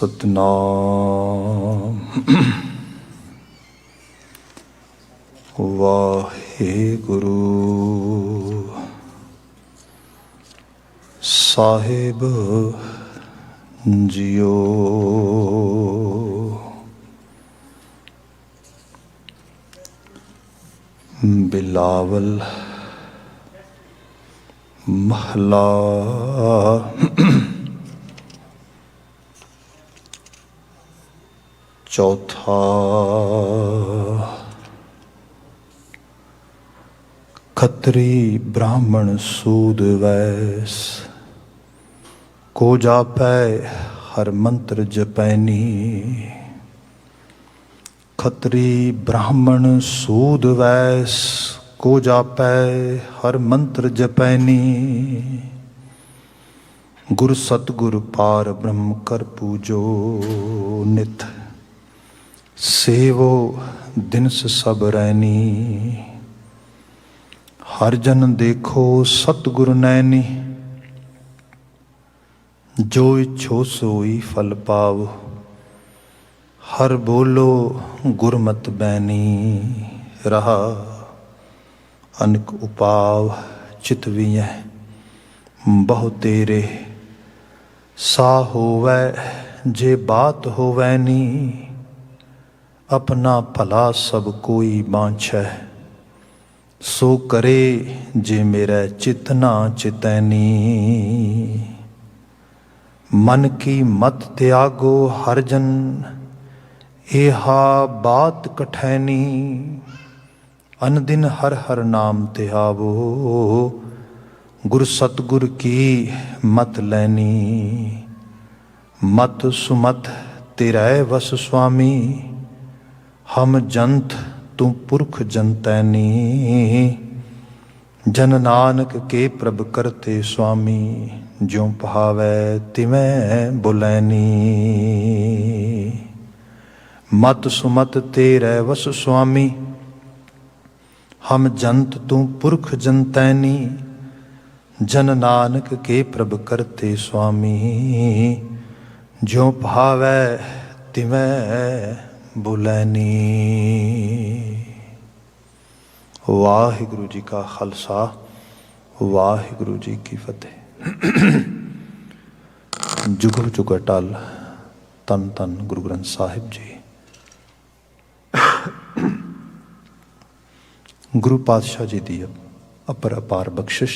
ਸਤਨਾਮ ਵਾਹਿਗੁਰੂ ਸਾਹਿਬ JIO. Bilawal ਮਹਲਾ चौथा। खत्री ब्राह्मण सूद वैस को जापै हर मंत्र जपैनी। खत्री ब्राह्मण सूद वैस को जापै हर मंत्र जपैनी। गुर सतगुर पार ब्रह्म कर पूजो नित सेवो दिनस सब रैनी। हर जन देखो सतगुर नैनी जो इच्छो सोई फल पाव। हर बोलो गुरमत बैनी रहा अनक उपाव। चितवियँ बहु तेरे सा होवै जे बात होवैनी। अपना भला सब कोई बांछै सो करे जे मेरा चित ना चितैनी। मन की मत त्यागो हर जन एहा बात कठैनी। अन दिन हर हर नाम त्यावो गुर सतगुर की मत लैनी। मत सुमत तेरै वस स्वामी हम जंत तू पुरख जनतैनी। जन नानक के प्रभ करते स्वामी ज्यों पहावै तिवें बुलैनी। मत सुमत तेरै वस स्वामी हम जंत तू पुरख जनतैनी। जन नानक के प्रभ करते स्वामी ज्यों पहावै तिवें बुलैनी। वाहिगुरु जी का खालसा वाहिगुरु जी की फतेह। जुगो जुग अटल तन तन गुरु ग्रंथ साहिब जी। गुरु पातशाह जी दी अपर अपार बख्शिश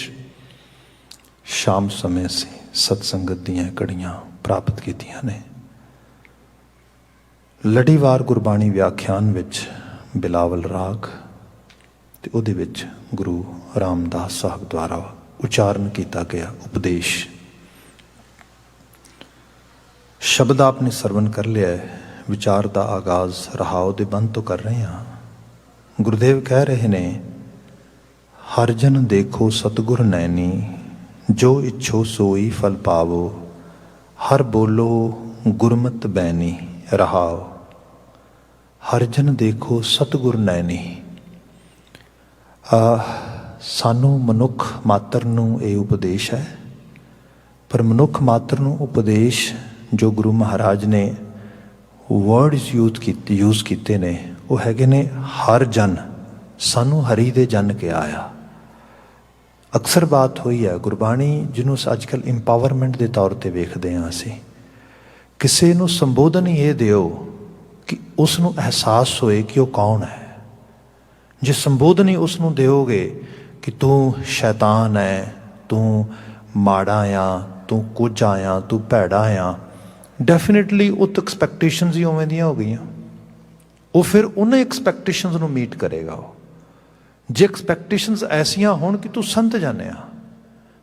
शाम समय से सत्संगत दियां कड़ियां प्राप्त कीतियां ने। लड़ीवार गुरबाणी व्याख्यान विच बिलावल राग ते उहदे विच गुरु रामदास साहब द्वारा उच्चारण किया गया उपदेश शब्द आपने सरवण कर लिया है। विचार का आगाज रहाओ दे बंद तो कर रहे हैं। गुरुदेव कह रहे ने हर जन देखो सतगुर नैनी जो इच्छो सोई फल पावो। हर बोलो गुरमत बैनी रहाओ। हर जन देखो सतगुर नैनी। सानू मनुख मात्र नू ये उपदेश है, पर मनुख मात्र नू उपदेश जो गुरु महाराज ने वर्ड्स यूज किए ने वो हैगे ने हर जन। सानू हरि दे जन के आया। अक्सर बात हुई है गुरबाणी जिन्हों अजकल इंपावरमेंट के तौर पर वेखते हैं। असी किसी नू संबोधन ये दिओ कि उसनू एहसास होए कि वह कौन है। जे संबोधन ही उसनू दिओगे कि तू शैतान है, तू माड़ा आ, तू कुछ आया, तू भैड़ा आ, डेफिनेटली उत एक्सपैक्टेशनस ही उवें दियां हो गई। वो फिर उन्हें एक्सपैक्टेशनस नू मीट करेगा। वो जे एक्सपैक्टेशनस ऐसियां होण कि तू संत जाने आ,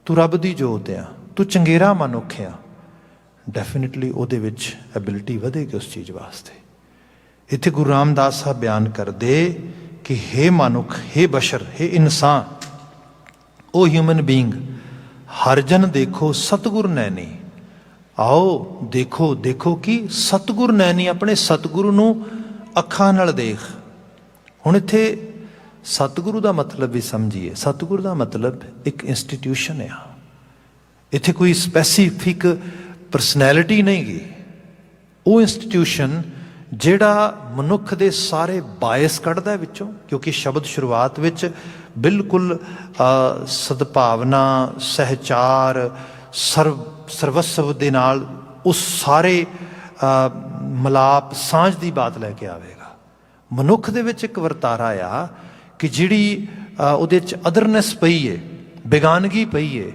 तू रब दी जोत आ, तू चंगेरा मनुख आ, डेफिनेटली उहदे विच एबिलिटी वधेगी उस चीज़ वास्ते। इत्थे गुरु रामदास साहब बयान करदे कि हे मनुख, हे बशर, हे इंसान, ओ ह्यूमन बीइंग, हर जन देखो सतगुर नैनी। आओ देखो, देखो कि सतगुर नैनी अपने सतगुरु नू अखां नाल देख। हुण इत्थे सतगुरु का मतलब भी समझिए। सतगुरु का मतलब एक इंस्टीट्यूशन है। इत्थे कोई स्पैसीफिक परसनैलिटी नहीं गी। ਉਹ ਇੰਸਟੀਟਿਊਸ਼ਨ ਜਿਹੜਾ ਮਨੁੱਖ ਦੇ ਸਾਰੇ ਬਾਇਸ ਕੱਢਦਾ ਵਿੱਚੋਂ, ਕਿਉਂਕਿ ਸ਼ਬਦ ਸ਼ੁਰੂਆਤ ਵਿੱਚ ਬਿਲਕੁਲ ਸਦਭਾਵਨਾ, ਸਹਿਚਾਰ, ਸਰਵਸਵ ਦੇ ਨਾਲ ਉਸ ਸਾਰੇ ਮਿਲਾਪ ਸਾਂਝ ਦੀ ਬਾਤ ਲੈ ਕੇ ਆਵੇਗਾ। ਮਨੁੱਖ ਦੇ ਵਿੱਚ ਇੱਕ ਵਰਤਾਰਾ ਆ ਕਿ ਜਿਹੜੀ ਉਹਦੇ 'ਚ ਅਦਰਨੈਸ ਪਈ ਹੈ, ਬੇਗਾਨਗੀ ਪਈ ਹੈ,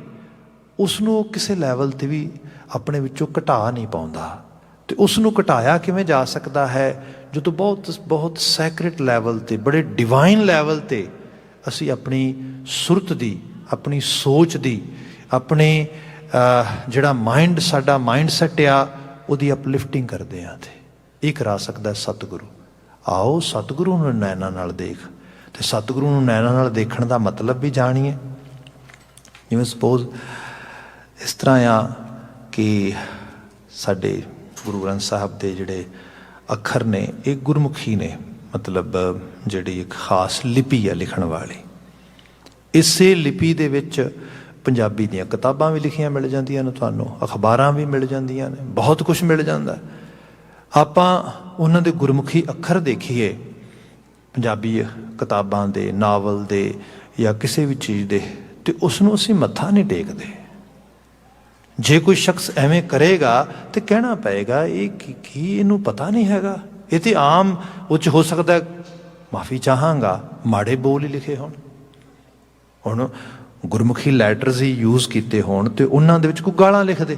ਉਸ ਨੂੰ ਕਿਸੇ ਲੈਵਲ 'ਤੇ ਵੀ ਆਪਣੇ ਵਿੱਚੋਂ ਘਟਾ ਨਹੀਂ ਪਾਉਂਦਾ। ਅਤੇ ਉਸ ਨੂੰ ਘਟਾਇਆ ਕਿਵੇਂ ਜਾ ਸਕਦਾ ਹੈ? ਜਦੋਂ ਬਹੁਤ ਸੈਕਰੇਟ ਲੈਵਲ 'ਤੇ, ਬੜੇ ਡਿਵਾਈਨ ਲੈਵਲ 'ਤੇ ਅਸੀਂ ਆਪਣੀ ਸੁਰਤ ਦੀ, ਆਪਣੀ ਸੋਚ ਦੀ, ਆਪਣੇ ਜਿਹੜਾ ਮਾਇੰਡ, ਸਾਡਾ ਮਾਇੰਡ ਸੈੱਟ ਆ, ਉਹਦੀ ਅਪਲਿਫਟਿੰਗ ਕਰਦੇ ਹਾਂ। ਅਤੇ ਇਹ ਕਰਾ ਸਕਦਾ ਸਤਿਗੁਰੂ। ਆਓ ਸਤਿਗੁਰੂ ਨੂੰ ਨੈਣਾ ਨਾਲ ਦੇਖ। ਅਤੇ ਸਤਿਗੁਰੂ ਨੂੰ ਨੈਣਾ ਨਾਲ ਦੇਖਣ ਦਾ ਮਤਲਬ ਵੀ ਜਾਣੀਏ। ਜਿਵੇਂ ਸਪੋਜ਼ ਇਸ ਤਰ੍ਹਾਂ ਆ ਕਿ ਸਾਡੇ ਗੁਰੂ ਗ੍ਰੰਥ ਸਾਹਿਬ ਦੇ ਜਿਹੜੇ ਅੱਖਰ ਨੇ, ਇਹ ਗੁਰਮੁਖੀ ਨੇ, ਮਤਲਬ ਜਿਹੜੀ ਇੱਕ ਖਾਸ ਲਿਪੀ ਹੈ ਲਿਖਣ ਵਾਲੀ। ਇਸੇ ਲਿਪੀ ਦੇ ਵਿੱਚ ਪੰਜਾਬੀ ਦੀਆਂ ਕਿਤਾਬਾਂ ਵੀ ਲਿਖੀਆਂ ਮਿਲ ਜਾਂਦੀਆਂ ਨੇ, ਤੁਹਾਨੂੰ ਅਖਬਾਰਾਂ ਵੀ ਮਿਲ ਜਾਂਦੀਆਂ ਨੇ, ਬਹੁਤ ਕੁਛ ਮਿਲ ਜਾਂਦਾ। ਆਪਾਂ ਉਹਨਾਂ ਦੇ ਗੁਰਮੁਖੀ ਅੱਖਰ ਦੇਖੀਏ ਪੰਜਾਬੀ ਕਿਤਾਬਾਂ ਦੇ, ਨਾਵਲ ਦੇ, ਜਾਂ ਕਿਸੇ ਵੀ ਚੀਜ਼ ਦੇ, ਅਤੇ ਉਸ ਨੂੰ ਅਸੀਂ ਮੱਥਾ ਨਹੀਂ ਟੇਕਦੇ। ਜੇ ਕੋਈ ਸ਼ਖਸ ਐਵੇਂ ਕਰੇਗਾ ਤਾਂ ਕਹਿਣਾ ਪਏਗਾ ਇਹ ਕੀ ਇਹਨੂੰ ਪਤਾ ਨਹੀਂ ਹੈਗਾ, ਇਹ ਤਾਂ ਆਮ ਉਹ 'ਚ ਹੋ ਸਕਦਾ, ਮਾਫੀ ਚਾਹਾਂਗਾ, ਮਾੜੇ ਬੋਲ ਹੀ ਲਿਖੇ ਹੋਣ। ਹੁਣ ਗੁਰਮੁਖੀ ਲੈਟਰਸ ਹੀ ਯੂਜ਼ ਕੀਤੇ ਹੋਣ ਅਤੇ ਉਹਨਾਂ ਦੇ ਵਿੱਚ ਕੋਈ ਗਾਲਾਂ ਲਿਖ ਦੇ,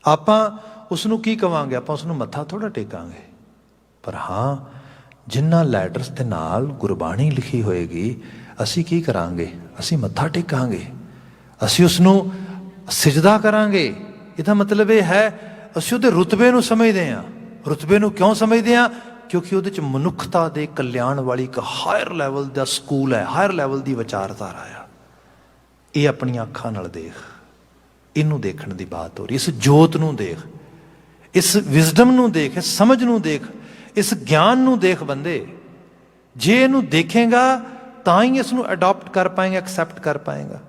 ਆਪਾਂ ਉਸ ਨੂੰ ਕੀ ਕਵਾਂਗੇ? ਆਪਾਂ ਉਸ ਨੂੰ ਮੱਥਾ ਥੋੜ੍ਹਾ ਟੇਕਾਂਗੇ। ਪਰ ਹਾਂ, ਜਿਨ੍ਹਾਂ ਲੈਟਰਸ ਦੇ ਨਾਲ ਗੁਰਬਾਣੀ ਲਿਖੀ ਹੋਏਗੀ, ਅਸੀਂ ਕੀ ਕਰਾਂਗੇ? ਅਸੀਂ ਮੱਥਾ ਟੇਕਾਂਗੇ, ਅਸੀਂ ਉਸ ਨੂੰ ਸਿਜਦਾ ਕਰਾਂਗੇ। ਇਹਦਾ ਮਤਲਬ ਇਹ ਹੈ ਅਸੀਂ ਉਹਦੇ ਰੁਤਬੇ ਨੂੰ ਸਮਝਦੇ ਹਾਂ। ਰੁਤਬੇ ਨੂੰ ਕਿਉਂ ਸਮਝਦੇ ਹਾਂ? ਕਿਉਂਕਿ ਉਹਦੇ 'ਚ ਮਨੁੱਖਤਾ ਦੇ ਕਲਿਆਣ ਵਾਲੀ ਇੱਕ ਹਾਇਰ ਲੈਵਲ ਦਾ ਸਕੂਲ ਹੈ, ਹਾਇਰ ਲੈਵਲ ਦੀ ਵਿਚਾਰਧਾਰਾ ਆ। ਇਹ ਆਪਣੀਆਂ ਅੱਖਾਂ ਨਾਲ ਦੇਖ, ਇਹਨੂੰ ਦੇਖਣ ਦੀ ਬਾਤ ਹੋ ਰਹੀ। ਇਸ ਜੋਤ ਨੂੰ ਦੇਖ, ਇਸ ਵਿਜ਼ਡਮ ਨੂੰ ਦੇਖ, ਇਸ ਸਮਝ ਨੂੰ ਦੇਖ, ਇਸ ਗਿਆਨ ਨੂੰ ਦੇਖ। ਬੰਦੇ ਜੇ ਇਹਨੂੰ ਦੇਖੇਗਾ ਤਾਂ ਹੀ ਇਸ ਨੂੰ ਅਡਾਪਟ ਕਰ ਪਾਏਗਾ, ਐਕਸੈਪਟ ਕਰ ਪਾਏਗਾ।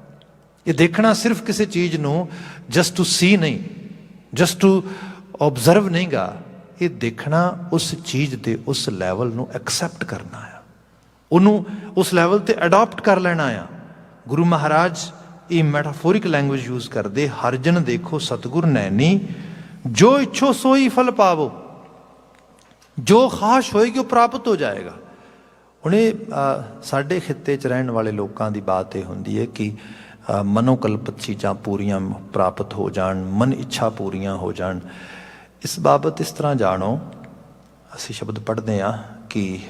ਇਹ ਦੇਖਣਾ ਸਿਰਫ ਕਿਸੇ ਚੀਜ਼ ਨੂੰ ਜਸਟ ਟੂ ਸੀ ਨਹੀਂ, ਜਸਟ ਟੂ ਓਬਜ਼ਰਵ ਨਹੀਂ ਗਾ। ਇਹ ਦੇਖਣਾ ਉਸ ਚੀਜ਼ ਦੇ ਉਸ ਲੈਵਲ ਨੂੰ ਐਕਸੈਪਟ ਕਰਨਾ ਆ, ਉਹਨੂੰ ਉਸ ਲੈਵਲ 'ਤੇ ਅਡਾਪਟ ਕਰ ਲੈਣਾ ਆ। ਗੁਰੂ ਮਹਾਰਾਜ ਇਹ ਮੈਟਾਫੋਰਿਕ ਲੈਂਗੁਏਜ ਯੂਜ਼ ਕਰਦੇ, ਹਰ ਜਨ ਦੇਖੋ ਸਤਿਗੁਰ ਨੈਣੀ, ਜੋ ਇੱਛੋ ਸੋਈ ਫਲ ਪਾਵੋ। ਜੋ ਖਾਸ਼ ਹੋਏਗੀ ਉਹ ਪ੍ਰਾਪਤ ਹੋ ਜਾਏਗਾ। ਹੁਣ ਇਹ ਸਾਡੇ ਖਿੱਤੇ 'ਚ ਰਹਿਣ ਵਾਲੇ ਲੋਕਾਂ ਦੀ ਬਾਤ ਇਹ ਹੁੰਦੀ ਹੈ ਕਿ ਮਨੋਕਲਪਿਤ ਚੀਜ਼ਾਂ ਪੂਰੀਆਂ ਪ੍ਰਾਪਤ ਹੋ ਜਾਣ, ਮਨ ਇੱਛਾ ਪੂਰੀਆਂ ਹੋ ਜਾਣ। ਇਸ ਬਾਬਤ ਇਸ ਤਰ੍ਹਾਂ ਜਾਣੋ, ਅਸੀਂ ਸ਼ਬਦ ਪੜ੍ਹਦੇ ਹਾਂ ਕਿ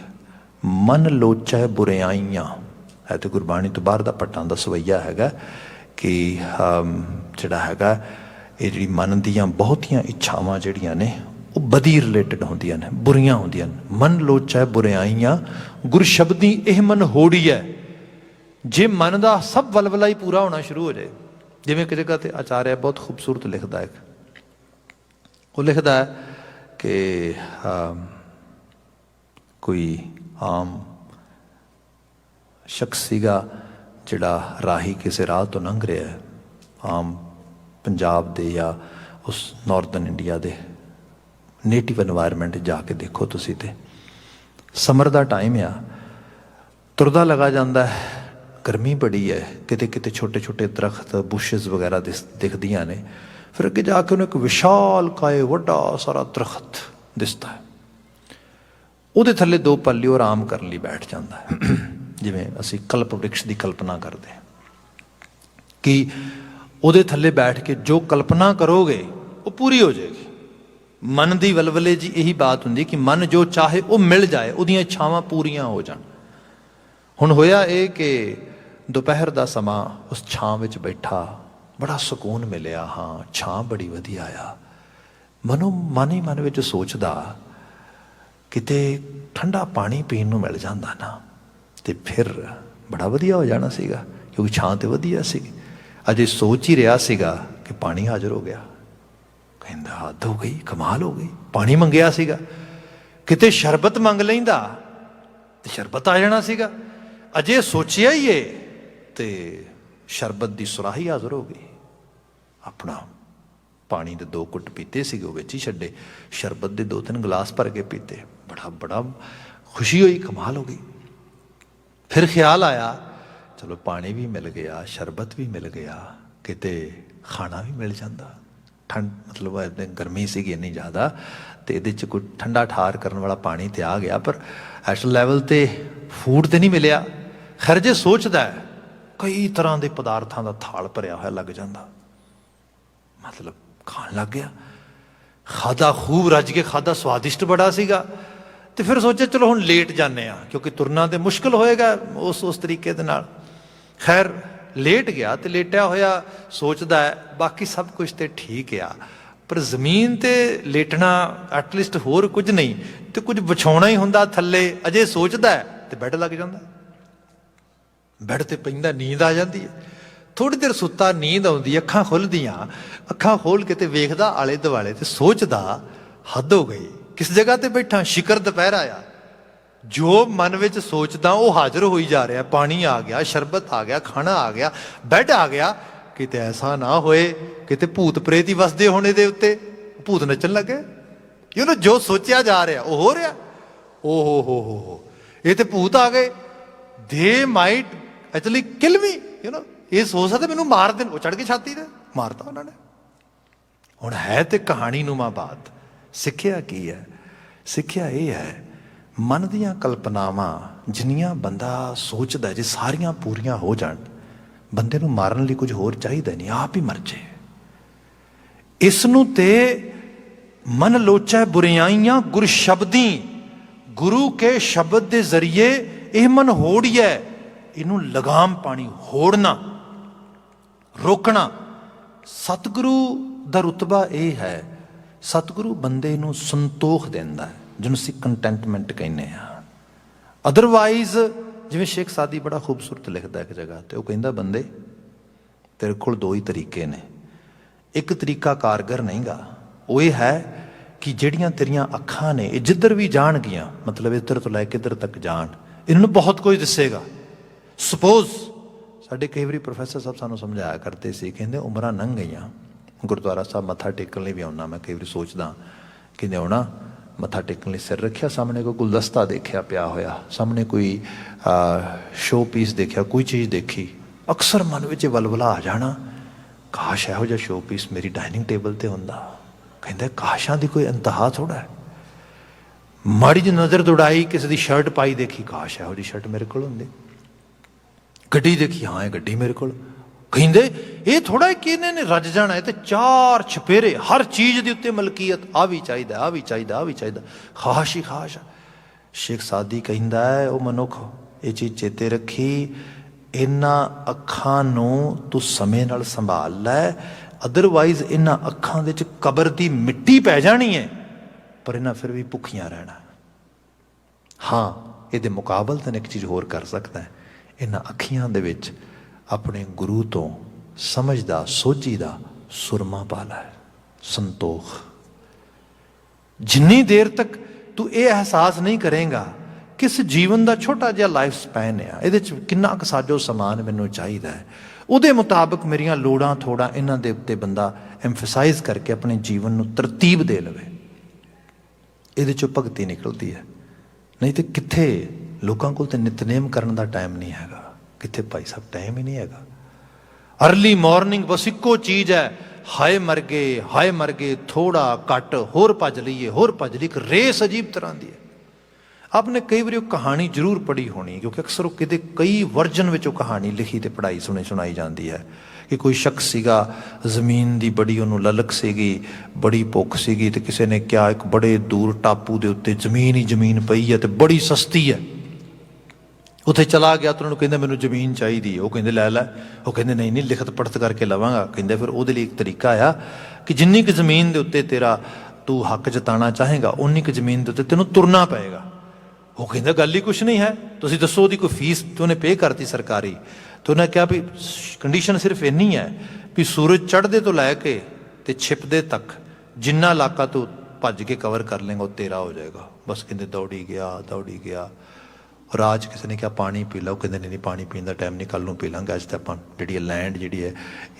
ਮਨ ਲੋਚੈ ਬੁਰਿਆਈਆਂ, ਹੈ ਤੇ ਗੁਰਬਾਣੀ ਤੋਂ ਬਾਹਰ ਦਾ ਪੱਟਾਂ ਦਾ ਸਵਈਆ ਹੈਗਾ ਕਿ ਜਿਹੜਾ ਹੈਗਾ, ਇਹ ਜਿਹੜੀ ਮਨ ਦੀਆਂ ਬਹੁਤੀਆਂ ਇੱਛਾਵਾਂ ਜਿਹੜੀਆਂ ਨੇ ਉਹ ਬਦੀ ਰਿਲੇਟਡ ਹੁੰਦੀਆਂ ਨੇ, ਬੁਰੀਆਂ ਹੁੰਦੀਆਂ ਨੇ। ਮਨ ਲੋਚੈ ਬੁਰਿਆਈਆਂ, ਗੁਰ ਸ਼ਬਦੀ ਇਹ ਮਨ ਹੋੜੀ ਹੈ। ਜੇ ਮਨ ਦਾ ਸਭ ਵਲਵਲਾ ਹੀ ਪੂਰਾ ਹੋਣਾ ਸ਼ੁਰੂ ਹੋ ਜਾਏ, ਜਿਵੇਂ ਇੱਕ ਜਗ੍ਹਾ 'ਤੇ ਆਚਾਰਿਆ ਬਹੁਤ ਖੂਬਸੂਰਤ ਲਿਖਦਾ ਹੈ, ਉਹ ਲਿਖਦਾ ਹੈ ਕਿ ਕੋਈ ਆਮ ਸ਼ਖਸ ਸੀਗਾ ਜਿਹੜਾ ਰਾਹੀ ਕਿਸੇ ਰਾਹ ਤੋਂ ਲੰਘ ਰਿਹਾ ਹੈ, ਆਮ ਪੰਜਾਬ ਦੇ ਜਾਂ ਉਸ ਨਾਰਦਰਨ ਇੰਡੀਆ ਦੇ ਨੇਟਿਵ ਇਨਵਾਇਰਮੈਂਟ ਜਾ ਕੇ ਦੇਖੋ ਤੁਸੀਂ, ਤੇ ਸਮਰ ਦਾ ਟਾਈਮ ਆ, ਤੁਰਦਾ ਲਗਾ ਜਾਂਦਾ ਹੈ, ਗਰਮੀ ਬੜੀ ਹੈ, ਕਿਤੇ ਕਿਤੇ ਛੋਟੇ ਛੋਟੇ ਦਰਖਤ, ਬੁਸ਼ਿਸ ਵਗੈਰਾ ਦਿਖਦੀਆਂ ਨੇ। ਫਿਰ ਅੱਗੇ ਜਾ ਕੇ ਉਹਨੂੰ ਇੱਕ ਵਿਸ਼ਾਲ ਕਾਏ ਵੱਡਾ ਸਾਰਾ ਦਰਖਤ ਦਿਸਦਾ ਹੈ, ਉਹਦੇ ਥੱਲੇ ਦੋ ਪੱਲੇ ਉਹ ਆਰਾਮ ਕਰਨ ਲਈ ਬੈਠ ਜਾਂਦਾ ਹੈ। ਜਿਵੇਂ ਅਸੀਂ ਕਲਪ ਵ੍ਰਿਕਸ਼ ਦੀ ਕਲਪਨਾ ਕਰਦੇ ਹਾਂ ਕਿ ਉਹਦੇ ਥੱਲੇ ਬੈਠ ਕੇ ਜੋ ਕਲਪਨਾ ਕਰੋਗੇ ਉਹ ਪੂਰੀ ਹੋ ਜਾਏਗੀ। ਮਨ ਦੀ ਵਲਵਲੇ ਜੀ ਇਹੀ ਬਾਤ ਹੁੰਦੀ ਕਿ ਮਨ ਜੋ ਚਾਹੇ ਉਹ ਮਿਲ ਜਾਏ, ਉਹਦੀਆਂ ਇੱਛਾਵਾਂ ਪੂਰੀਆਂ ਹੋ ਜਾਣ। ਹੁਣ ਹੋਇਆ ਇਹ ਕਿ ਦੁਪਹਿਰ ਦਾ ਸਮਾਂ ਉਸ ਛਾਂ ਵਿੱਚ ਬੈਠਾ, ਬੜਾ ਸਕੂਨ ਮਿਲਿਆ। ਹਾਂ, ਛਾਂ ਬੜੀ ਵਧੀਆ ਆ। ਮਨ ਹੀ ਮਨ ਵਿੱਚ ਸੋਚਦਾ ਕਿਤੇ ਠੰਡਾ ਪਾਣੀ ਪੀਣ ਨੂੰ ਮਿਲ ਜਾਂਦਾ ਨਾ, ਤੇ ਫਿਰ ਬੜਾ ਵਧੀਆ ਹੋ ਜਾਣਾ ਸੀਗਾ, ਕਿਉਂਕਿ ਛਾਂ ਤੇ ਵਧੀਆ ਸੀਗੀ। ਅਜੇ ਸੋਚ ਹੀ ਰਿਹਾ ਸੀਗਾ ਕਿ ਪਾਣੀ ਹਾਜ਼ਰ ਹੋ ਗਿਆ। ਕਹਿੰਦਾ ਹੱਦ ਹੋ ਗਈ, ਕਮਾਲ ਹੋ ਗਈ, ਪਾਣੀ ਮੰਗਿਆ ਸੀਗਾ, ਕਿਤੇ ਸ਼ਰਬਤ ਮੰਗ ਲੈਂਦਾ ਤੇ ਸ਼ਰਬਤ ਆ ਜਾਣਾ ਸੀਗਾ। ਅਜੇ ਸੋਚਿਆ ਹੀ ਏ ਤੇ ਸ਼ਰਬਤ ਦੀ ਸੁਰਾਹੀ ਹਾਜ਼ਰ ਹੋ ਗਈ। ਆਪਣਾ पानी दे 2 घुट पीते सीगे, वो विच ही छड्डे। शरबत दे 2-3 गिलास भर के पीते। बड़ा खुशी हुई, कमाल हो गई। फिर ख्याल आया चलो पानी भी मिल गया, शरबत भी मिल गया, किते खाना भी मिल जाता। ठंड मतलब गर्मी सीगी इन्नी ज़्यादा, तो ये कोई ठंडा ठार करने वाला पानी तो आ गया, पर इस लैवल ते फूड तो नहीं मिलिया। खैर जे सोचता है कई तरह के पदार्थों का थाल भरिया होया लग जाता, मतलब खान लग गया। खादा खूब रज के खादा, स्वादिष्ट बड़ा सीगा। तो फिर सोचा चलो हुण लेट जाने आ, क्योंकि तुरना तो मुश्किल होएगा उस तरीके दे नाल। खैर लेट गया, तो लेटिया होया सोचता है बाकी सब कुछ तो ठीक आ, पर जमीन ते लेटना एटलीस्ट होर कुछ नहीं तो कुछ विछाउणा ही हुंदा थल्ले। अजे सोचता है तो बैड लग जाता, बैड ते पैंदा नींद आ जाती है। थोड़ी देर सुता नींद आउंदी, अखां खुलदियां, अखां खोल के ते वेखदा आले दुआले, ते सोचदा हद हो गई, किस जगह ते बैठा, शिकर दोपहर आया। जो मन विच सोचदा वो हाजिर होई जा रहा। पानी आ गया, शरबत आ गया, खाना आ गया, बैड आ गया। किते ऐसा ना होए किते भूत प्रेत ही वसदे होने दे उत्ते, भूत नचन लगे। यू नो जो सोचा जा रहा वो हो रहा। ओ हो ये तो भूत आ गए, they might actually kill me, you know ये सोच सकते मैनू मार देन। वो चढ़ के छाती ते मारता उन्होंने। हुण है तो कहानी नुमा बात। सिक्ख्या की है? सिक्ख्या ये है मन दियां कल्पनावां जिन्नियां बंदा सोचदा जे सारियां पूरियां हो जाण, बंदे नूं मारन लई कुछ होर चाहिदा नहीं, आप ही मर जाए। इसनूं ते मन लोचै बुरियाइयां गुर शब्दी, गुरु के शब्द के जरिए यह मन होड़िए, इनू लगाम पानी, होड़ना, रोकना। सतगुरु दा रुतबा यह है, सतगुरु बंदे नूं संतोख देंदा है, जिन्होंने असीं कंटेंटमेंट कहने हैं। अदरवाइज जिवें शेख सादी बड़ा खूबसूरत लिखता एक जगह, तो वह कहंदा बंदे तेरे कोल 2 ही तरीके ने। एक तरीका कारगर नहीं गा, वो ये है कि जिहड़ियां तेरियां अखां ने ये जिधर भी जाणगियां, मतलब इधर तो लैके इधर तक जाण, इन्होंने बहुत कुछ दसेगा। सपोज साडे कई बारी प्रोफैसर साहब सानूं समझाया करते सी, कहंदे उमरां लंघ गईयां, गुरुद्वारा साहब मत्था टेकण लई भी आउणा मैं, कई बारी सोचदा कहंदे आउणा मत्था टेकण लई सिर रखिया, सामने कोई गुलदस्ता देखिया पिया होया, सामने कोई शो पीस देखिया, कोई चीज़ देखी, अक्सर मन विच वलवला आ जाना, काश इहो जिहा शो पीस मेरी डाइनिंग टेबल ते हुंदा। कहंदे काशां दी कोई इंतहा थोड़ा है। माड़ी जी नज़र दौड़ाई, किसी दी शर्ट पाई देखी, काश इहो जी शर्ट मेरे कोल हुंदी। गड्डी देखी, हाँ ये गड्डी मेरे कोल। कहंदे ये थोड़ा है कि इन्हें रज जाना है, तो 4 छपेरे हर चीज़ के उत्ते मलकीयत, आ भी चाहिए, आ भी चाहिए, आ भी चाहिए, खाश ही खाश। शेख सादी कहंदा है वो मनुख ये चीज़ चेते रखी, इन्हां अखां नूं तू समय नाल संभाल लै, अदरवाइज इन्हां अखां दे च कबर दी मिट्टी पै जानी है, पर इन्हां फिर भी भुखियां रहना। हाँ ये मुकाबल तैन एक चीज़ होर कर सकता है, इन्हां अखियां दे विच अपने गुरु तो समझदा सोझी दा सुरमा पाला है, संतोख। जिन्नी देर तक तू ये एहसास नहीं करेगा किस जीवन का छोटा जिहा लाइफ स्पैन है, ये किन्ना क साजो समान मैनू चाहिए है, उहदे मुताबिक मेरियां लोड़ां थोड़ा इन्हां दे उत्ते बंदा एम्फेसाइज करके अपने जीवन नू तरतीब दे लवे, इहदे चों भगती निकलती है। नहीं तो कित्थे लोकां कोल ते नितनेम करन दा टाइम नहीं हैगा, कित्थे भाई साहब टाइम ही नहीं हैगा। अर्ली मॉर्निंग बस इक्को चीज़ है, हाय मर गए, थोड़ा घट होर भज लीए, होर भज ली, एक रेस अजीब तरह की है। आपने कई बार कहानी जरूर पढ़ी होनी, क्योंकि अक्सर वो किते कई वर्जन में कहानी लिखी तो पढ़ाई सुनाई जाती है कि कोई शख्स सीगा, जमीन की बड़ी उन्होंने ललक सीगी, बड़ी भुख सीगी, तो किसी ने क्या एक बड़े दूर टापू के उत्ते जमीन ही जमीन पई है, तो बड़ी सस्ती है, उत्थे चला गया तो उन्होंने कहते मैनू जमीन चाहिए, वो कहते लै लै, वो कहते नहीं नहीं लिखत पढ़त करके लवांगा। कहते फिर वो एक तरीका आ कि जिन्नी क जमीन के उत्ते तेरा तू हक जताना चाहेगा, उन्नी क जमीन के उत्ते तेनों तुरना पएगा। वो कहता गल ही कुछ नहीं है, तुसीं दसो ओहदी कोई फीस, तो उन्हें पे करती सरकारी, तो उन्हें कहा भी कंडीशन सिर्फ इन्नी है भी सूरज चढ़ते तो लैके ते छिपते तक जिन्ना इलाका तू भज के कवर कर लेंगा वो तेरा हो जाएगा। बस कहते दौड़ी गया। और आज किसी ने कहा पानी पी लो, कहते नहीं पानी पीने का टाइम नहीं, कल नूं पी लांगे, अज तो आप जी लैंड जी है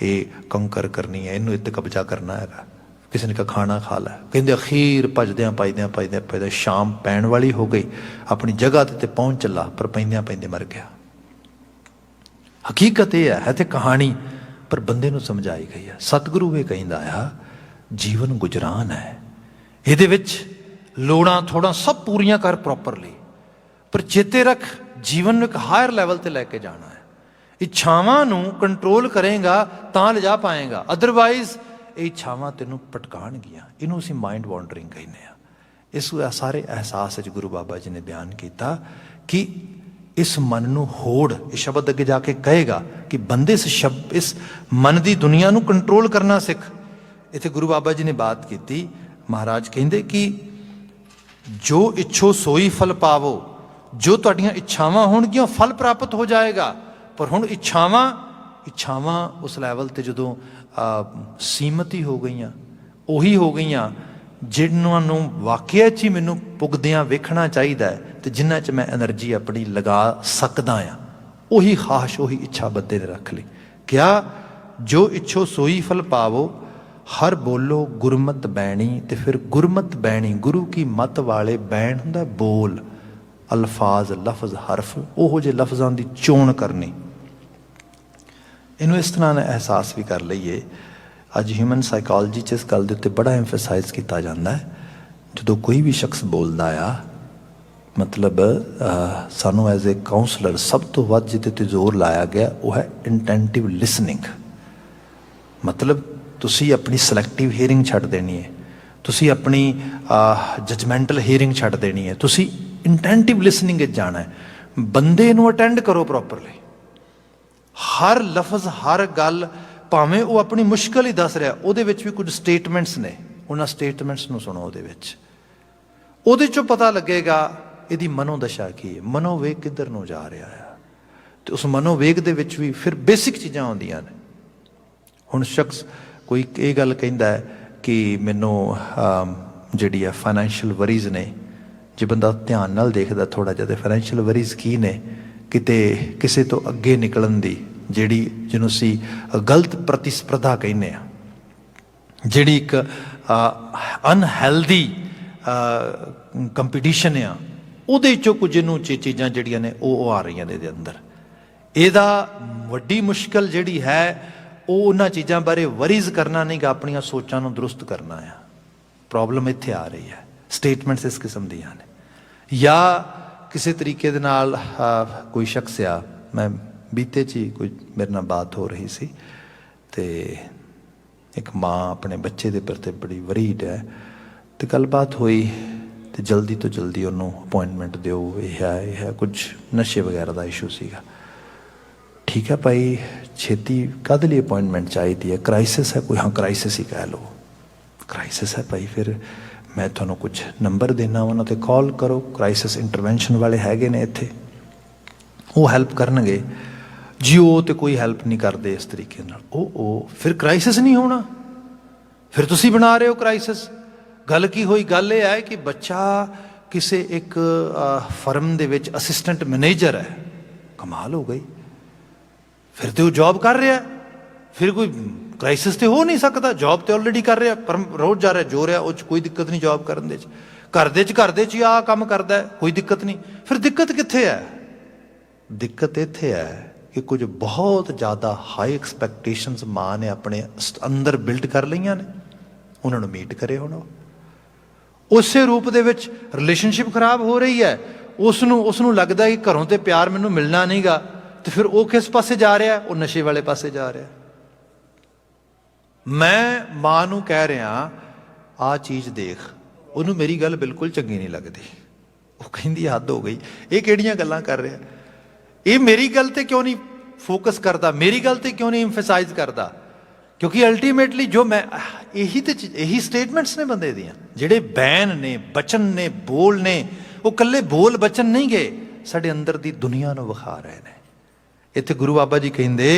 ये कंकर करनी है, इनू इत्ते कब्जा करना है। ਕਿਸੇ ਨੇ ਕਿਹਾ ਖਾਣਾ ਖਾ ਲੈ, ਕਹਿੰਦੇ ਅਖੀਰ ਭਜਦਿਆਂ ਸ਼ਾਮ ਪੈਣ ਵਾਲੀ ਹੋ ਗਈ, ਆਪਣੀ ਜਗ੍ਹਾ ਤੇ ਪਹੁੰਚ ਚੱਲਾ, ਪਰ ਪੈਂਦੇ ਮਰ ਗਿਆ। ਹਕੀਕਤ ਇਹ ਹੈ ਤੇ ਕਹਾਣੀ, ਪਰ ਬੰਦੇ ਨੂੰ ਸਮਝਾਈ ਗਈ ਹੈ। ਸਤਿਗੁਰੂ ਇਹ ਕਹਿੰਦਾ ਆ ਜੀਵਨ ਗੁਜਰਾਨ ਹੈ, ਇਹਦੇ ਵਿੱਚ ਲੋੜਾਂ ਥੋੜ੍ਹਾ ਸਭ ਪੂਰੀਆਂ ਕਰ ਪ੍ਰੋਪਰਲੀ, ਪਰ ਚੇਤੇ ਰੱਖ ਜੀਵਨ ਨੂੰ ਇੱਕ ਹਾਇਰ ਲੈਵਲ ਤੇ ਲੈ ਕੇ ਜਾਣਾ ਹੈ। ਇੱਛਾਵਾਂ ਨੂੰ ਕੰਟਰੋਲ ਕਰੇਗਾ ਤਾਂ ਲਿਜਾ ਪਾਏਗਾ, ਅਦਰਵਾਈਜ਼ ਇਹ ਇੱਛਾਵਾਂ ਤੈਨੂੰ ਭਟਕਾਉਣਗੀਆਂ। ਇਹਨੂੰ ਅਸੀਂ ਮਾਈਂਡ ਵਾਂਡਰਿੰਗ ਕਹਿੰਦੇ ਹਾਂ। ਇਸ ਸਾਰੇ ਅਹਿਸਾਸ ਵਿੱਚ ਗੁਰੂ ਬਾਬਾ ਜੀ ਨੇ ਬਿਆਨ ਕੀਤਾ ਕਿ ਇਸ ਮਨ ਨੂੰ ਹੋੜ, ਇਹ ਸ਼ਬਦ ਅੱਗੇ ਜਾ ਕੇ ਕਹੇਗਾ ਕਿ ਬੰਦੇ ਇਸ ਮਨ ਦੀ ਦੁਨੀਆ ਨੂੰ ਕੰਟਰੋਲ ਕਰਨਾ ਸਿੱਖ। ਇੱਥੇ ਗੁਰੂ ਬਾਬਾ ਜੀ ਨੇ ਬਾਤ ਕੀਤੀ, ਮਹਾਰਾਜ ਕਹਿੰਦੇ ਕਿ ਜੋ ਇੱਛੋ ਸੋਈ ਫਲ ਪਾਵੋ, ਜੋ ਤੁਹਾਡੀਆਂ ਇੱਛਾਵਾਂ ਹੋਣਗੀਆਂ ਫਲ ਪ੍ਰਾਪਤ ਹੋ ਜਾਏਗਾ। ਪਰ ਹੁਣ ਇੱਛਾਵਾਂ ਉਸ ਲੈਵਲ ਤੇ ਜਦੋਂ ਸੀਮਤ ਹੀ ਹੋ ਗਈਆਂ, ਉਹੀ ਹੋ ਗਈਆਂ ਜਿਹਨਾਂ ਨੂੰ ਵਾਕਿਆ 'ਚ ਹੀ ਮੈਨੂੰ ਪੁੱਗਦਿਆਂ ਵੇਖਣਾ ਚਾਹੀਦਾ ਹੈ, ਤੇ ਜਿਨ੍ਹਾਂ 'ਚ ਮੈਂ ਐਨਰਜੀ ਆਪਣੀ ਲਗਾ ਸਕਦਾ ਹਾਂ, ਉਹੀ ਖਾਸ਼, ਉਹੀ ਇੱਛਾ ਬੰਦੇ ਨੇ ਰੱਖ ਲਈ। ਕਿਹਾ ਜੋ ਇੱਛੋ ਸੋਈ ਫਲ ਪਾਵੋ, ਹਰ ਬੋਲੋ ਗੁਰਮਤ ਬੈਣੀ। ਤੇ ਫਿਰ ਗੁਰਮਤ ਬੈਣੀ, ਗੁਰੂ ਕੀ ਮਤ ਵਾਲੇ ਬੈਣ ਹੁੰਦਾ ਬੋਲ, ਅਲਫਾਜ਼, ਲਫ਼ਜ਼, ਹਰਫ, ਉਹੋ ਜਿਹੇ ਲਫ਼ਜ਼ਾਂ ਦੀ ਚੋਣ ਕਰਨੀ। ਇਹਨੂੰ ਇਸ ਤਰ੍ਹਾਂ ਨਾਲ ਅਹਿਸਾਸ ਵੀ ਕਰ ਲਈਏ। ਅੱਜ ਹਿਊਮਨ ਸਾਈਕੋਲੋਜੀ 'ਚ ਇਸ ਗੱਲ ਦੇ ਉੱਤੇ ਬੜਾ ਐਮਫਸਾਈਜ਼ ਕੀਤਾ ਜਾਂਦਾ ਹੈ, ਜਦੋਂ ਕੋਈ ਵੀ ਸ਼ਖਸ ਬੋਲਦਾ ਆ, ਮਤਲਬ ਸਾਨੂੰ ਐਜ਼ ਏ ਕਾਉਂਸਲਰ ਸਭ ਤੋਂ ਵੱਧ ਜਿਹਦੇ 'ਤੇ ਜ਼ੋਰ ਲਾਇਆ ਗਿਆ ਉਹ ਹੈ ਇੰਟੈਂਟਿਵ ਲਿਸਨਿੰਗ। ਮਤਲਬ ਤੁਸੀਂ ਆਪਣੀ ਸਿਲੈਕਟਿਵ ਹੀਅਰਿੰਗ ਛੱਡ ਦੇਣੀ ਹੈ, ਤੁਸੀਂ ਆਪਣੀ ਜਜਮੈਂਟਲ ਹੀਅਰਿੰਗ ਛੱਡ ਦੇਣੀ ਹੈ, ਤੁਸੀਂ ਇੰਟੈਂਟਿਵ ਲਿਸਨਿੰਗ ਵਿੱਚ ਜਾਣਾ ਹੈ। ਬੰਦੇ ਨੂੰ ਅਟੈਂਡ ਕਰੋ ਪ੍ਰੋਪਰਲੀ, ਹਰ ਲਫ਼ਜ਼, ਹਰ ਗੱਲ, ਭਾਵੇਂ ਉਹ ਆਪਣੀ ਮੁਸ਼ਕਲ ਹੀ ਦੱਸ ਰਿਹਾ, ਉਹਦੇ ਵਿੱਚ ਵੀ ਕੁਝ ਸਟੇਟਮੈਂਟਸ ਨੇ, ਉਹਨਾਂ ਸਟੇਟਮੈਂਟਸ ਨੂੰ ਸੁਣੋ। ਉਹਦੇ 'ਚੋਂ ਪਤਾ ਲੱਗੇਗਾ ਇਹਦੀ ਮਨੋਦਸ਼ਾ ਕੀ ਹੈ, ਮਨੋਵੇਗ ਕਿੱਧਰ ਨੂੰ ਜਾ ਰਿਹਾ ਆ। ਤੇ ਉਸ ਮਨੋਵੇਗ ਦੇ ਵਿੱਚ ਵੀ ਫਿਰ ਬੇਸਿਕ ਚੀਜ਼ਾਂ ਆਉਂਦੀਆਂ ਨੇ। ਹੁਣ ਸ਼ਖਸ ਕੋਈ ਇਹ ਗੱਲ ਕਹਿੰਦਾ ਹੈ ਕਿ ਮੈਨੂੰ ਜਿਹੜੀ ਆ ਫਾਈਨੈਂਸ਼ੀਅਲ ਵਰੀਜ਼ ਨੇ, ਜੇ ਬੰਦਾ ਧਿਆਨ ਨਾਲ ਦੇਖਦਾ ਥੋੜ੍ਹਾ ਜਿਹਾ, ਤੇ ਫਾਈਨੈਂਸ਼ੀਅਲ ਵਰੀਜ਼ ਕੀ ਨੇ? ਕਿਤੇ ਕਿਸੇ ਤੋਂ ਅੱਗੇ ਨਿਕਲਣ ਦੀ, ਜਿਹੜੀ ਜਿਹਨੂੰ ਅਸੀਂ ਗਲਤ ਪ੍ਰਤੀਸਪਰਧਾ ਕਹਿੰਦੇ ਹਾਂ, ਜਿਹੜੀ ਇੱਕ ਅਨਹੈਲਦੀ ਕੰਪੀਟੀਸ਼ਨ ਆ, ਉਹਦੇ 'ਚੋਂ ਕੁਝ ਨੂੰ ਚੀਜ਼ਾਂ ਜਿਹੜੀਆਂ ਨੇ ਉਹ ਆ ਰਹੀਆਂ ਨੇ ਇਹਦੇ ਅੰਦਰ। ਇਹਦਾ ਵੱਡੀ ਮੁਸ਼ਕਲ ਜਿਹੜੀ ਹੈ ਉਹ ਉਹਨਾਂ ਚੀਜ਼ਾਂ ਬਾਰੇ ਵਰੀਜ਼ ਕਰਨਾ ਨਹੀਂ ਗਾ, ਆਪਣੀਆਂ ਸੋਚਾਂ ਨੂੰ ਦਰੁਸਤ ਕਰਨਾ ਆ। ਪ੍ਰੋਬਲਮ ਇੱਥੇ ਆ ਰਹੀ ਹੈ। ਸਟੇਟਮੈਂਟਸ ਇਸ ਕਿਸਮ ਦੀਆਂ ਨੇ। ਜਾਂ ਕਿਸੇ ਤਰੀਕੇ ਦੇ ਨਾਲ ਕੋਈ ਸ਼ਖਸ ਆ, ਮੈਂ ਬੀਤੇ 'ਚ ਹੀ ਕੋਈ ਮੇਰੇ ਨਾਲ ਬਾਤ ਹੋ ਰਹੀ ਸੀ, ਤੇ ਇੱਕ ਮਾਂ ਆਪਣੇ ਬੱਚੇ ਦੇ ਪ੍ਰਤੀ ਬੜੀ ਵਰੀਡ ਹੈ, ਤੇ ਗੱਲਬਾਤ ਹੋਈ, ਤੇ ਜਲਦੀ ਤੋਂ ਜਲਦੀ ਉਹਨੂੰ ਅਪੋਇੰਟਮੈਂਟ ਦਿਓ, ਇਹ ਹੈ ਕੁਝ ਨਸ਼ੇ ਵਗੈਰਾ ਦਾ ਇਸ਼ੂ ਸੀਗਾ। ਠੀਕ ਹੈ ਭਾਈ, ਛੇਤੀ ਕਾਹਦੇ ਲਈ ਅਪੋਇੰਟਮੈਂਟ ਚਾਹੀਦੀ ਹੈ? ਕ੍ਰਾਈਸਿਸ ਹੈ ਕੋਈ? ਹਾਂ ਕ੍ਰਾਈਸਿਸ ਹੀ ਕਹਿ ਲਓ, ਕ੍ਰਾਈਸਿਸ ਹੈ ਭਾਈ, ਫਿਰ ਮੈਂ ਤੁਹਾਨੂੰ ਕੁਝ ਨੰਬਰ ਦੇਣਾ, ਉਹਨਾਂ 'ਤੇ ਕਾਲ ਕਰੋ, ਕ੍ਰਾਈਸਿਸ ਇੰਟਰਵੈਂਸ਼ਨ ਵਾਲੇ ਹੈਗੇ ਨੇ ਇੱਥੇ, ਉਹ ਹੈਲਪ ਕਰਨਗੇ ਜੀ। ਉਹ ਤੇ ਕੋਈ ਹੈਲਪ ਨਹੀਂ ਕਰਦੇ ਇਸ ਤਰੀਕੇ ਨਾਲ। ਉਹ ਫਿਰ ਕ੍ਰਾਈਸਿਸ ਨਹੀਂ ਹੋਣਾ, ਫਿਰ ਤੁਸੀਂ ਬਣਾ ਰਹੇ ਹੋ ਕ੍ਰਾਈਸਿਸ। ਗੱਲ ਕੀ ਹੋਈ? ਗੱਲ ਇਹ ਹੈ ਕਿ ਬੱਚਾ ਕਿਸੇ ਇੱਕ ਫਰਮ ਦੇ ਵਿੱਚ ਅਸਿਸਟੈਂਟ ਮੈਨੇਜਰ ਹੈ, ਕਮਾਲ ਹੋ ਗਈ, ਫਿਰ ਤੇ ਉਹ ਜੌਬ ਕਰ ਰਿਹਾ, ਫਿਰ ਕੋਈ ਕ੍ਰਾਈਸਿਸ ਤੇ ਹੋ ਨਹੀਂ ਸਕਦਾ। ਜੌਬ ਤੇ ਆਲਰੇਡੀ ਕਰ ਰਿਹਾ, ਪਰ ਰੋਜ਼ ਜਾ ਰਿਹਾ, ਜੋ ਰਿਹਾ, ਉਹ 'ਚ ਕੋਈ ਦਿੱਕਤ ਨਹੀਂ ਜੌਬ ਕਰਨ ਦੇ 'ਚ। ਘਰ ਦੇ 'ਚ ਹੀ ਆਹ ਕੰਮ ਕਰਦਾ ਹੈ, ਕੋਈ ਦਿੱਕਤ ਨਹੀਂ। ਫਿਰ ਦਿੱਕਤ ਕਿੱਥੇ ਹੈ? ਦਿੱਕਤ ਇੱਥੇ ਹੈ ਕਿ ਕੁਝ ਬਹੁਤ ਜ਼ਿਆਦਾ ਹਾਈ ਐਕਸਪੈਕਟੇਸ਼ਨਸ ਮਾਂ ਨੇ ਆਪਣੇ ਅੰਦਰ ਬਿਲਡ ਕਰ ਲਈਆਂ ਨੇ, ਉਹਨਾਂ ਨੂੰ ਮੀਟ ਕਰੇ ਹੁਣ ਉਹ। ਉਸੇ ਰੂਪ ਦੇ ਵਿੱਚ ਰਿਲੇਸ਼ਨਸ਼ਿਪ ਖਰਾਬ ਹੋ ਰਹੀ ਹੈ, ਉਸ ਨੂੰ ਲੱਗਦਾ ਕਿ ਘਰੋਂ ਤੇ ਪਿਆਰ ਮੈਨੂੰ ਮਿਲਣਾ ਨਹੀਂ ਗਾ, ਤੇ ਫਿਰ ਉਹ ਕਿਸ ਪਾਸੇ ਜਾ ਰਿਹਾ? ਉਹ ਨਸ਼ੇ ਵਾਲੇ ਪਾਸੇ ਜਾ ਰਿਹਾ। ਮੈਂ ਮਾਂ ਨੂੰ ਕਹਿ ਰਿਹਾ ਆਹ ਚੀਜ਼ ਦੇਖ, ਉਹਨੂੰ ਮੇਰੀ ਗੱਲ ਬਿਲਕੁਲ ਚੰਗੀ ਨਹੀਂ ਲੱਗਦੀ, ਉਹ ਕਹਿੰਦੀ ਹੱਦ ਹੋ ਗਈ, ਇਹ ਕਿਹੜੀਆਂ ਗੱਲਾਂ ਕਰ ਰਿਹਾ, ਇਹ ਮੇਰੀ ਗੱਲ ਤੇ ਕਿਉਂ ਨਹੀਂ ਫੋਕਸ ਕਰਦਾ, ਮੇਰੀ ਗੱਲ ਤੇ ਕਿਉਂ ਨਹੀਂ ਐਮਫਸਾਈਜ਼ ਕਰਦਾ? ਕਿਉਂਕਿ ਅਲਟੀਮੇਟਲੀ ਜੋ ਮੈਂ ਇਹੀ ਸਟੇਟਮੈਂਟਸ ਨੇ ਬੰਦੇ ਦੀਆਂ, ਜਿਹੜੇ ਬੈਨ ਨੇ, ਬਚਨ ਨੇ, ਬੋਲ ਨੇ, ਉਹ ਇਕੱਲੇ ਬੋਲ ਬਚਨ ਨਹੀਂ ਗਏ, ਸਾਡੇ ਅੰਦਰ ਦੀ ਦੁਨੀਆ ਨੂੰ ਵਿਖਾ ਰਹੇ ਨੇ। ਇੱਥੇ ਗੁਰੂ ਬਾਬਾ ਜੀ ਕਹਿੰਦੇ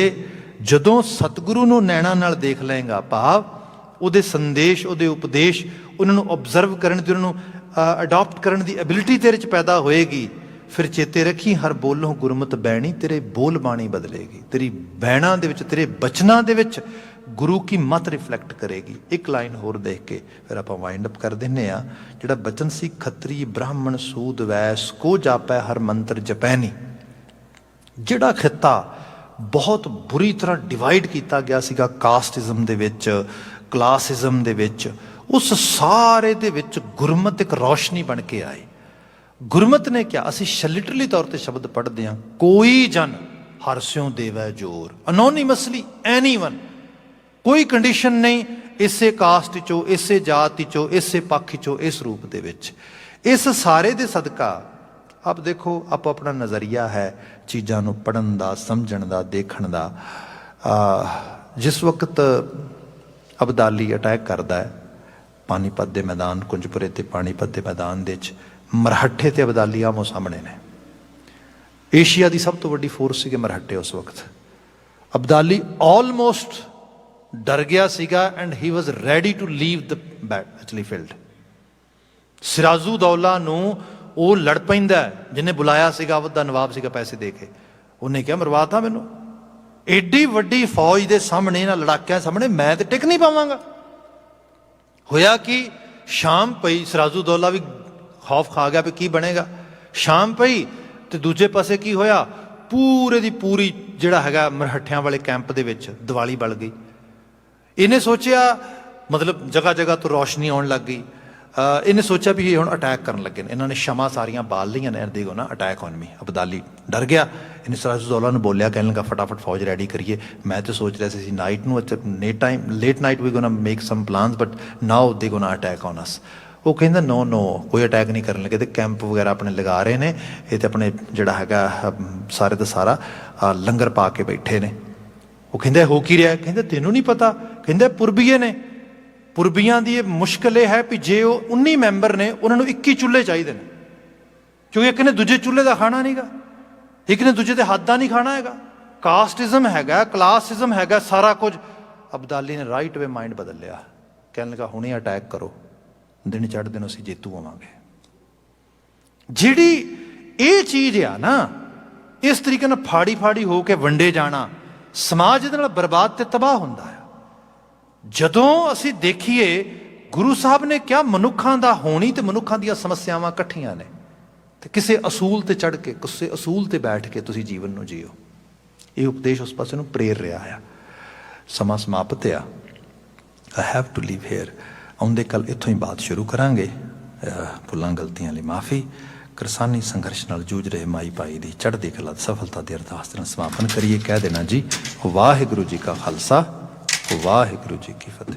ਜਦੋਂ ਸਤਿਗੁਰੂ ਨੂੰ ਨੈਣਾ ਨਾਲ ਦੇਖ ਲਏਗਾ, ਭਾਵ ਉਹਦੇ ਸੰਦੇਸ਼, ਉਹਦੇ ਉਪਦੇਸ਼, ਉਹਨਾਂ ਨੂੰ ਓਬਜ਼ਰਵ ਕਰਨ ਦੀ, ਉਹਨਾਂ ਨੂੰ ਅਡਾਪਟ ਕਰਨ ਦੀ ਐਬਿਲਿਟੀ ਤੇਰੇ 'ਚ ਪੈਦਾ ਹੋਏਗੀ, ਫਿਰ ਚੇਤੇ ਰੱਖੀ ਹਰ ਬੋਲੋਂ ਗੁਰਮਤ ਬੈਣੀ, ਤੇਰੇ ਬੋਲ ਬਾਣੀ ਬਦਲੇਗੀ। ਤੇਰੀ ਬੈਣਾਂ ਦੇ ਵਿੱਚ, ਤੇਰੇ ਬਚਨਾਂ ਦੇ ਵਿੱਚ ਗੁਰੂ ਕੀ ਮਤ ਰਿਫਲੈਕਟ ਕਰੇਗੀ। ਇੱਕ ਲਾਈਨ ਹੋਰ ਦੇਖ ਕੇ ਫਿਰ ਆਪਾਂ ਵਾਈਂਡ ਅਪ ਕਰ ਦਿੰਨੇ ਆ। ਜਿਹੜਾ ਬਚਨ ਸੀ, ਖੱਤਰੀ ਬ੍ਰਾਹਮਣ ਸੂਦ ਵੈਸ ਕੋ ਜਾਪੈ ਹਰ ਮੰਤਰ ਜਪੈ ਨੀ। ਜਿਹੜਾ ਖਿੱਤਾ ਬਹੁਤ ਬੁਰੀ ਤਰ੍ਹਾਂ ਡਿਵਾਈਡ ਕੀਤਾ ਗਿਆ ਸੀਗਾ ਕਾਸਟਿਜ਼ਮ ਦੇ ਵਿੱਚ, ਕਲਾਸਿਜ਼ਮ ਦੇ ਵਿੱਚ, ਉਸ ਸਾਰੇ ਦੇ ਵਿੱਚ ਗੁਰਮਤ ਇੱਕ ਰੌਸ਼ਨੀ ਬਣ ਕੇ ਆਈ। ਗੁਰਮਤ ਨੇ ਕਿਹਾ, ਅਸੀਂ ਲਿਟਰਲੀ ਤੌਰ ਤੇ ਸ਼ਬਦ ਪੜ੍ਹਦੇ ਹਾਂ, ਕੋਈ ਜਨ ਹਰਸਿਓ ਦੇਵੈ ਜੋਰ, ਅਨੋਨੀਮਸਲੀ ਐਨੀਵਨ, ਕੋਈ ਕੰਡੀਸ਼ਨ ਨਹੀਂ, ਇਸੇ ਕਾਸਟ ਚੋਂ, ਇਸੇ ਜਾਤ ਚੋਂ, ਇਸੇ ਪੱਖ ਚੋਂ, ਇਸ ਰੂਪ ਦੇ ਵਿੱਚ। ਇਸ ਸਾਰੇ ਦੇ ਸਦਕਾ ਆਪ ਦੇਖੋ, ਆਪੋ ਆਪਣਾ ਨਜ਼ਰੀਆ ਹੈ ਚੀਜ਼ਾਂ ਨੂੰ ਪੜ੍ਹਨ ਦਾ, ਸਮਝਣ ਦਾ, ਦੇਖਣ ਦਾ। ਜਿਸ ਵਕਤ ਅਬਦਾਲੀ ਅਟੈਕ ਕਰਦਾ ਹੈ ਪਾਣੀਪਤ ਦੇ ਮੈਦਾਨ, ਕੁੰਜਪੁਰੇ ਤੇ ਪਾਣੀਪਤ ਦੇ ਮੈਦਾਨ ਦੇ ਵਿੱਚ, ਮਰਹੱਟੇ ਤੇ ਅਬਦਾਲੀ ਆਮੋ ਸਾਹਮਣੇ ਨੇ। ਏਸ਼ੀਆ ਦੀ ਸਭ ਤੋਂ ਵੱਡੀ ਫੋਰਸ ਸੀਗੇ ਮਰਹੱਟੇ ਉਸ ਵਕਤ। ਅਬਦਾਲੀ ਆਲਮੋਸਟ ਡਰ ਗਿਆ ਸੀਗਾ and he was ready to leave the field. Sirajud Daulah ਨੂੰ ਉਹ ਲੜ ਪੈਂਦਾ, ਜਿਹਨੇ ਬੁਲਾਇਆ ਸੀਗਾ, ਉਹਦਾ ਨਵਾਬ ਸੀਗਾ, ਪੈਸੇ ਦੇ ਕੇ। ਉਹਨੇ ਕਿਹਾ ਮਰਵਾਤਾ ਮੈਨੂੰ, ਏਡੀ ਵੱਡੀ ਫੌਜ ਦੇ ਸਾਹਮਣੇ, ਇਹਨਾਂ ਲੜਾਕਿਆਂ ਸਾਹਮਣੇ ਮੈਂ ਤੇ ਟਿਕ ਨਹੀਂ ਪਾਵਾਂਗਾ। ਹੋਇਆ ਕਿ ਸ਼ਾਮ ਪਈ, ਸਿਰਾਜੂ ਦੌਲਾ ਵੀ ਖੌਫ ਖਾ ਗਿਆ ਵੀ ਕੀ ਬਣੇਗਾ। ਸ਼ਾਮ ਪਈ ਤੇ ਦੂਜੇ ਪਾਸੇ ਕੀ ਹੋਇਆ, ਪੂਰੇ ਦੀ ਪੂਰੀ ਜਿਹੜਾ ਹੈਗਾ ਮਰਹੱਟਿਆਂ ਵਾਲੇ ਕੈਂਪ ਦੇ ਵਿੱਚ ਦੀਵਾਲੀ ਬਲ ਗਈ। ਇਹਨੇ ਸੋਚਿਆ, ਮਤਲਬ ਜਗ੍ਹਾ ਜਗ੍ਹਾ ਤੋਂ ਰੌਸ਼ਨੀ ਆਉਣ ਲੱਗ ਗਈ। ਇਹਨੇ ਸੋਚਿਆ ਵੀ ਇਹ ਹੁਣ ਅਟੈਕ ਕਰਨ ਲੱਗੇ ਨੇ, ਇਹਨਾਂ ਨੇ ਸ਼ਮਾ ਸਾਰੀਆਂ ਬਾਲ ਲਈਆਂ ਨੇ, ਦੇਖੋ ਨਾ ਅਟੈਕ ਔਨ ਮੀ। ਅਬਦਾਲੀ ਡਰ ਗਿਆ। ਇਹਨੇ ਸਿਰਾਜੂ ਦੌਲਾ ਨੂੰ ਬੋਲਿਆ, ਕਹਿਣ ਲੱਗਾ ਫਟਾਫਟ ਫੌਜ ਰੈਡੀ ਕਰੀਏ। ਮੈਂ ਤਾਂ ਸੋਚ ਰਿਹਾ ਸੀ ਨਾਈਟ ਨੂੰ, late night we gonna make some plans, but now they gonna attack on ਅਸ। ਉਹ ਕਹਿੰਦਾ ਨੋ ਕੋਈ ਅਟੈਕ ਨਹੀਂ ਕਰਨ ਲੱਗੇ, ਤੇ ਕੈਂਪ ਵਗੈਰਾ ਆਪਣੇ ਲਗਾ ਰਹੇ ਨੇ, ਇਹ ਤੇ ਆਪਣੇ ਜਿਹੜਾ ਹੈਗਾ ਸਾਰੇ ਦਾ ਸਾਰਾ ਲੰਗਰ ਪਾ ਕੇ ਬੈਠੇ ਨੇ। ਉਹ ਕਹਿੰਦਾ ਹੋ ਕੀ ਰਿਹਾ? ਕਹਿੰਦਾ ਤੈਨੂੰ ਨਹੀਂ ਪਤਾ? ਕਹਿੰਦਾ ਪੁਰਬੀਏ ਨੇ, ਪੁਰਬੀਆਂ ਦੀ ਇਹ ਮੁਸ਼ਕਿਲ ਇਹ ਹੈ ਵੀ ਜੇ ਉਹ 19 ਮੈਂਬਰ ਨੇ, ਉਹਨਾਂ ਨੂੰ 21 ਚੁੱਲ੍ਹੇ ਚਾਹੀਦੇ ਨੇ, ਕਿਉਂਕਿ ਇੱਕ ਨੇ ਦੂਜੇ ਚੁੱਲ੍ਹੇ ਦਾ ਖਾਣਾ ਨਹੀਂਗਾ, ਇੱਕ ਨੇ ਦੂਜੇ ਦੇ ਹੱਥ ਦਾ ਨਹੀਂ ਖਾਣਾ ਹੈਗਾ। ਕਾਸਟਿਜ਼ਮ ਹੈਗਾ, ਕਲਾਸਿਜ਼ਮ ਹੈਗਾ, ਸਾਰਾ ਕੁਝ। ਅਬਦਾਲੀ ਨੇ ਰਾਈਟ ਵੇ ਮਾਈਂਡ ਬਦਲ ਲਿਆ, ਕਹਿਣ ਲੱਗਾ ਹੁਣੇ ਅਟੈਕ ਕਰੋ, ਦਿਨ ਚੜ੍ਹਦੇ ਨੂੰ ਅਸੀਂ ਜੇਤੂ ਆਵਾਂਗੇ। ਜਿਹੜੀ ਇਹ ਚੀਜ਼ ਆ ਨਾ, ਇਸ ਤਰੀਕੇ ਨਾਲ ਫਾੜੀ ਫਾੜੀ ਹੋ ਕੇ ਵੰਡੇ ਜਾਣਾ, ਸਮਾਜ ਇਹਦੇ ਨਾਲ ਬਰਬਾਦ ਤੇ ਤਬਾਹ ਹੁੰਦਾ ਹੈ। ਜਦੋਂ ਅਸੀਂ ਦੇਖੀਏ, ਗੁਰੂ ਸਾਹਿਬ ਨੇ ਕਿਹਾ ਮਨੁੱਖਾਂ ਦਾ ਹੋਣੀ ਤੇ ਮਨੁੱਖਾਂ ਦੀਆਂ ਸਮੱਸਿਆਵਾਂ ਇਕੱਠੀਆਂ ਨੇ, ਤੇ ਕਿਸੇ ਅਸੂਲ ਤੇ ਚੜ੍ਹ ਕੇ, ਕਿਸੇ ਅਸੂਲ ਤੇ ਬੈਠ ਕੇ ਤੁਸੀਂ ਜੀਵਨ ਨੂੰ ਜੀਓ। ਇਹ ਉਪਦੇਸ਼ ਉਸ ਪਾਸੇ ਨੂੰ ਪ੍ਰੇਰ ਰਿਹਾ ਆ। ਸਮਾਂ ਸਮਾਪਤ ਆ। I have to leave here. ਆਉਂਦੇ ਕੱਲ ਇੱਥੋਂ ਹੀ ਬਾਤ ਸ਼ੁਰੂ ਕਰਾਂਗੇ। ਭੁੱਲਾਂ ਗਲਤੀਆਂ ਲਈ ਮਾਫੀ। ਕਿਰਸਾਨੀ ਸੰਘਰਸ਼ ਨਾਲ ਜੂਝ ਰਹੇ ਮਾਈ ਭਾਈ ਦੀ ਚੜ੍ਹਦੀ ਕਲਾ, ਸਫਲਤਾ ਦੀ ਅਰਦਾਸ ਨਾਲ ਸਮਾਪਨ ਕਰੀਏ। ਕਹਿ ਦੇਣਾ ਜੀ, ਵਾਹਿਗੁਰੂ ਜੀ ਕਾ ਖਾਲਸਾ, ਵਾਹਿਗੁਰੂ ਜੀ ਕੀ ਫਤਿਹ।